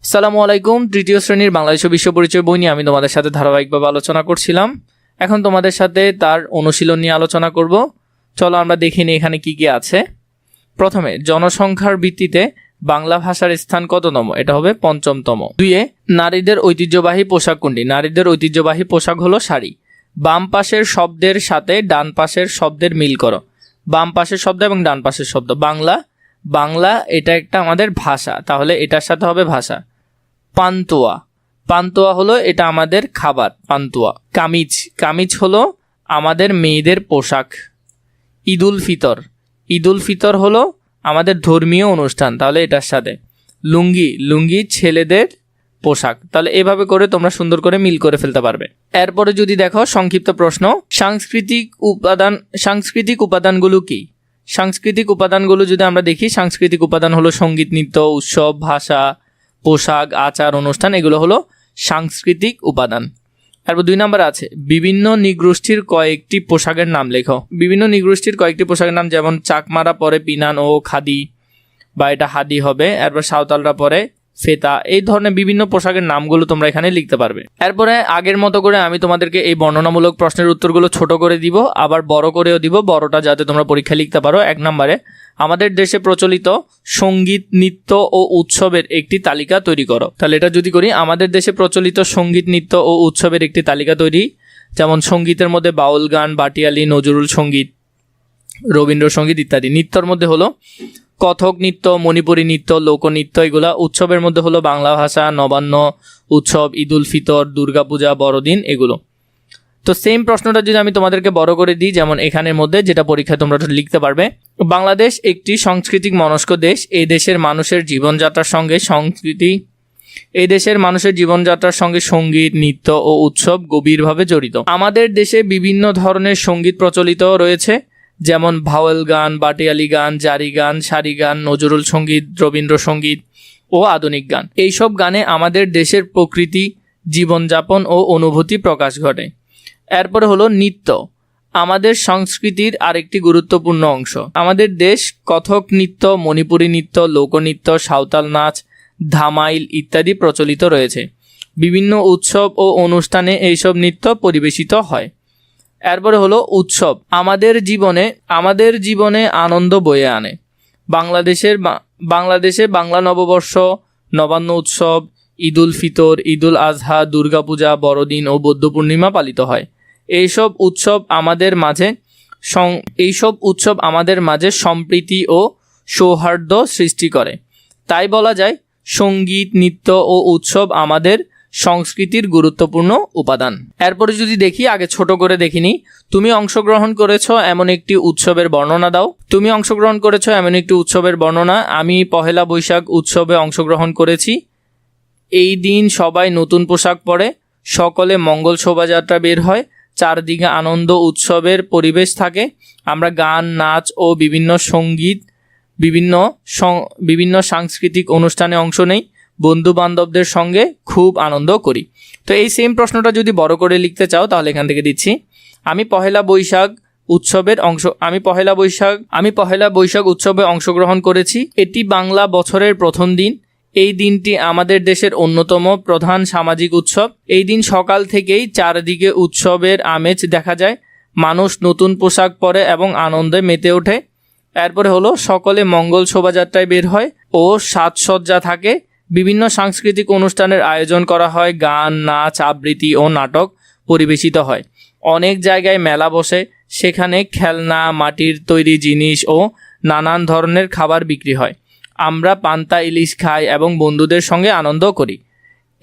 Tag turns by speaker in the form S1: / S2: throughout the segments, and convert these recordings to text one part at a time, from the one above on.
S1: আসসালামু আলাইকুম। তৃতীয় শ্রেণীর বাংলাদেশ ও বিশ্ব পরিচয় বই নিয়ে আমি তোমাদের সাথে ধারাবাহিকভাবে আলোচনা করছিলাম। এখন তোমাদের সাথে তার অনুশীলন নিয়ে আলোচনা করব। চলো আমরা দেখে নিই এখানে কি কি আছে। প্রথমে জনসংখ্যার ভিত্তিতে বাংলা ভাষার স্থান কততম? এটা হবে ৫ম। ২ নারীদের ঐতিহ্যবাহী পোশাক কোনটি? নারীদের ঐতিহ্যবাহী পোশাক হলো শাড়ি। বাম পাশের শব্দের সাথে ডান পাশের শব্দের মিল করো। বাম পাশের শব্দ এবং ডান পাশের শব্দ। বাংলা এটা একটা আমাদের ভাষা, তাহলে এটার সাথে হবে ভাষা। পান্তুয়া হলো এটা আমাদের খাবার, পান্তুয়া। কামিজ হলো আমাদের মেয়েদের পোশাক। ঈদুল ফিতর হলো আমাদের ধর্মীয় অনুষ্ঠান, তাহলে এটার সাথে। লুঙ্গি ছেলেদের পোশাক। তাহলে এভাবে করে তোমরা সুন্দর করে মিল করে ফেলতে পারবে। এরপরে যদি দেখো সংক্ষিপ্ত প্রশ্ন, সাংস্কৃতিক উপাদানগুলো কি? সাংস্কৃতিক উপাদানগুলো যদি আমরা দেখি, সাংস্কৃতিক উপাদান হলো সঙ্গীত, নৃত্য, উৎসব, ভাষা, পোশাক, আচার, অনুষ্ঠান, এগুলো হলো সাংস্কৃতিক উপাদান। তারপর ২ নম্বর আছে বিভিন্ন নৃগোষ্ঠীর কয়েকটি পোশাকের নাম লেখো। বিভিন্ন নৃগোষ্ঠীর কয়েকটি পোশাকের নাম, যেমন চাকমারা পরে পিনান ও খাদি, বা এটা হাদি হবে। এরপর সাঁওতালরা পরে ফেতা। এই ধরনের বিভিন্ন পোশাকের নামগুলো তোমরা এখানে লিখতে পারবে। এরপরে আগের মতো করে আমি তোমাদেরকে এই বর্ণনামূলক প্রশ্নের উত্তরগুলো ছোট করে দিব, আবার বড় করেও দিব, বড়টা যাতে তোমরা পরীক্ষা লিখতে পারো। ১ নম্বরে আমাদের দেশে প্রচলিত সঙ্গীত, নৃত্য ও উৎসবের একটি তালিকা তৈরি করো। তাহলে এটা যদি করি, আমাদের দেশে প্রচলিত সঙ্গীত, নৃত্য ও উৎসবের একটি তালিকা তৈরি। যেমন সঙ্গীতের মধ্যে বাউল গান, বাটিয়ালি, নজরুল সঙ্গীত, রবীন্দ্রসঙ্গীত ইত্যাদি। নৃত্যর মধ্যে হলো কথক নৃত্য, মণিপুরী নৃত্য, লোকনৃত্য এগুলা। উৎসবের মধ্যে হলো বাংলা ভাষা, নবান্ন উৎসব, ঈদুল ফিতর, দুর্গাপূজা, বড়দিন, এগুলো। তো সেম প্রশ্নটা যদি আমি তোমাদেরকে বড় করে দিই, যেমন এখানের মধ্যে যেটা পরীক্ষায় তোমরা লিখতে পারবে, বাংলাদেশ একটি সাংস্কৃতিক মনস্ক দেশ। এই দেশের মানুষের জীবনযাত্রার সঙ্গে সঙ্গীত, নৃত্য ও উৎসব গভীরভাবে জড়িত। আমাদের দেশে বিভিন্ন ধরনের সঙ্গীত প্রচলিত রয়েছে, যেমন ভাওয়াল গান, বাটিয়ালি গান, জারি গান, সারি গান, নজরুল সঙ্গীত, রবীন্দ্রসঙ্গীত ও আধুনিক গান। এইসব গানে আমাদের দেশের প্রকৃতি, জীবনযাপন ও অনুভূতি প্রকাশ ঘটে। এরপরে হলো নৃত্য, আমাদের সংস্কৃতির আরেকটি গুরুত্বপূর্ণ অংশ। আমাদের দেশ কথক নৃত্য, মণিপুরী নৃত্য, লোকনৃত্য, সাঁওতাল নাচ, ধামাইল ইত্যাদি প্রচলিত রয়েছে। বিভিন্ন উৎসব ও অনুষ্ঠানে এইসব নৃত্য পরিবেশিত হয়। এরপরে হলো উৎসব, আমাদের জীবনে আনন্দ বয়ে আনে। বাংলাদেশে বাংলা নববর্ষ, নবান্ন উৎসব, ঈদুল ফিতর, ঈদুল আজহা, দুর্গাপূজা, বড়দিন ও বৌদ্ধ পূর্ণিমা পালিত হয়। এইসব উৎসব আমাদের মাঝে সম্প্রীতি ও সৌহার্দ্য সৃষ্টি করে। তাই বলা যায় সঙ্গীত, নৃত্য ও উৎসব আমাদের সংস্কৃতির গুরুত্বপূর্ণ উপাদান। এরপরে যদি দেখি, আগে ছোট করে দেখিনি, তুমি অংশগ্রহণ করেছ এমন একটি উৎসবের বর্ণনা দাও। তুমি অংশগ্রহণ করেছ এমন একটি উৎসবের বর্ণনা। আমি পহেলা বৈশাখ উৎসবে অংশগ্রহণ করেছি। এই দিন সবাই নতুন পোশাক পরে, সকলে মঙ্গল শোভাযাত্রা বের হয়, চারদিকে আনন্দ উৎসবের পরিবেশ থাকে। আমরা গান, নাচ ও বিভিন্ন সাংস্কৃতিক অনুষ্ঠানে অংশ নেই, বন্ধু বান্ধবদের সঙ্গে খুব আনন্দ করি। তো এই সেম প্রশ্নটা যদি বড় করে লিখতে চাও, তাহলে এখান থেকে দিচ্ছি, আমি পহেলা বৈশাখ উৎসবে অংশগ্রহণ করেছি। এটি বাংলা বছরের প্রথম দিন। এই দিনটি আমাদের দেশের অন্যতম প্রধান সামাজিক উৎসব। এই দিন সকাল থেকেই চারদিকে উৎসবের আমেজ দেখা যায়। মানুষ নতুন পোশাক পরে এবং আনন্দে মেতে ওঠে। এরপরে হলো সকলে মঙ্গল শোভাযাত্রায় বের হয় ও সাজসজ্জা থাকে। বিভিন্ন সাংস্কৃতিক অনুষ্ঠানের আয়োজন করা হয়, গান, নাচ, আবৃত্তি ও নাটক পরিবেশিত হয়। অনেক জায়গায় মেলা বসে, সেখানে খেলনা, মাটির তৈরি জিনিস ও নানান ধরনের খাবার বিক্রি হয়। আমরা পান্তা ইলিশ খাই এবং বন্ধুদের সঙ্গে আনন্দ করি।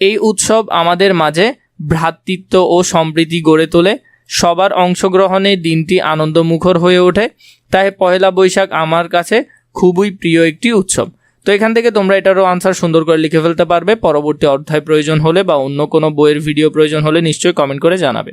S1: এই উৎসব আমাদের মাঝে ভ্রাতৃত্ব ও সম্প্রীতি গড়ে তোলে। সবার অংশগ্রহণে দিনটি আনন্দমুখর হয়ে ওঠে। তাই পহেলা বৈশাখ আমার কাছে খুবই প্রিয় একটি উৎসব। তো এখান থেকে তোমরা এটারও আনসার সুন্দর করে লিখে ফেলতে পারবে। পরবর্তী অধ্যায় প্রয়োজন হলে বা অন্য কোনো বইয়ের ভিডিও প্রয়োজন হলে নিশ্চয়ই কমেন্ট করে জানাবে।